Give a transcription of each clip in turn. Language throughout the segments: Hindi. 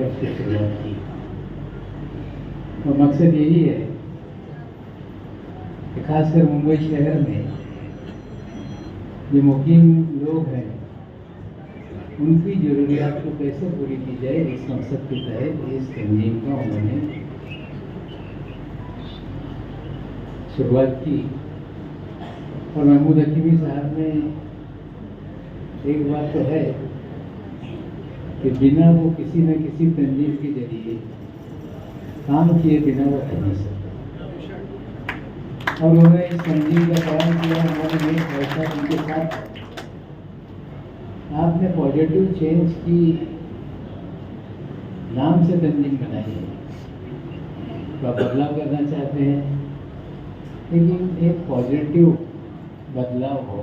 उसकी शुरुआत की और मकसद यही है कि खासकर मुंबई शहर में जो मुकीम लोग हैं उनकी ज़रूरियात को कैसे पूरी की जाए, इस मकसद के तहत इस तंजीम का उन्होंने शुरुआत की। और महमूद हकीमी साहब ने एक बात तो है कि बिना वो किसी न किसी तंजीम के जरिए काम किए बिना वो कर नहीं सकते। और उन्होंने इस तंजीम का काम किया, हमारे लिए फैसला उनके साथ आपने पॉजिटिव चेंज की नाम से तंजीम बनाई है। तो आप बदलाव करना चाहते हैं, लेकिन एक पॉजिटिव बदलाव हो,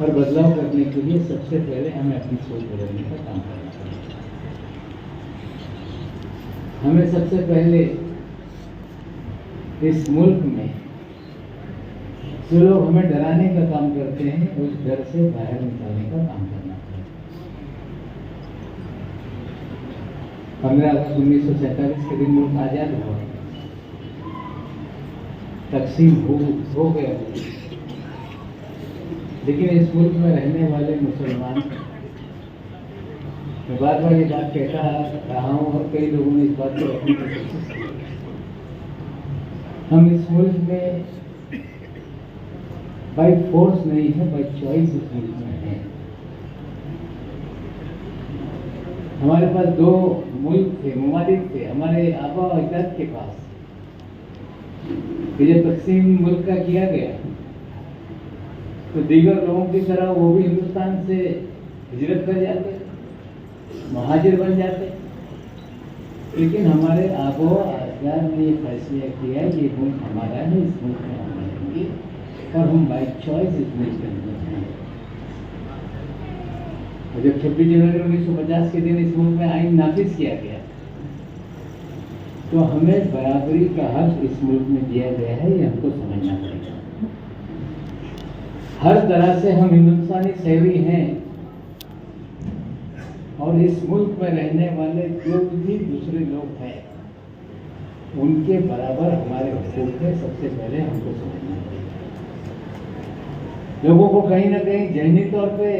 और बदलाव करने के लिए सबसे पहले हमें अपनी सोच बदलने का काम करना चाहिए। हमें सबसे पहले इस मुल्क में जो लोग हमें डराने का काम करते हैं उस डर से बाहर निकालने का काम करना चाहिए। 15 अगस्त 1947 के दिन मुल्क आजाद हुआ, तकसीम हो गया, लेकिन इस मुल्क में रहने वाले मुसलमान, मैं बार बार ये बात कहता रहा हूँ और कई लोगों ने इस बात को रखने की कोशिश की, हम इस मुल्क में बाई फोर्स नहीं है, बाई चॉइस इस मुल्क में है। हमारे पास दो मुल्क थे, ममालिक थे हमारे आबा और अजदाद के पास। जब तकसीम मुल्क का किया गया तो दीगर लोगों की तरह वो भी हिंदुस्तान से हिजरत कर जाते, महाजिर बन जाते, लेकिन हमारे आबो अजदाद ने ये फैसला किया कि ये मुल्क हमारा है, इस मुल्क में हम रहेंगे और हम बाई चॉइस इस मुल्क के अंदर हैं। और जब 26 जनवरी 1950 के दिन इस मुल्क में आइन नाफिज किया गया तो हमें बराबरी का हक इस मुल्क में दिया गया है, ये हमको समझना पड़ेगा। हर तरह से हम हिंदुस्तानी शहरी हैं और इस मुल्क में रहने वाले जो भी दूसरे लोग हैं उनके बराबर हमारे हुकूक है, सबसे पहले हमको समझना पड़ेगा। लोगों को कहीं ना कहीं ज़हनी तौर पे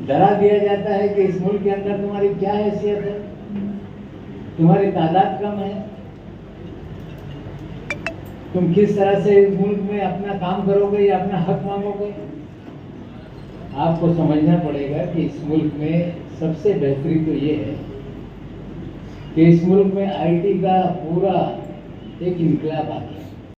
डरा दिया जाता है कि इस मुल्क के अंदर तुम्हारी क्या हैसियत है, तुम्हारी तादाद कम है, तुम किस तरह से इस मुल्क में अपना काम करोगे या अपना हक मांगोगे। आपको समझना पड़ेगा कि इस मुल्क में सबसे बेहतरी तो ये है कि इस मुल्क में आईटी का पूरा एक इनकलाब आ गया।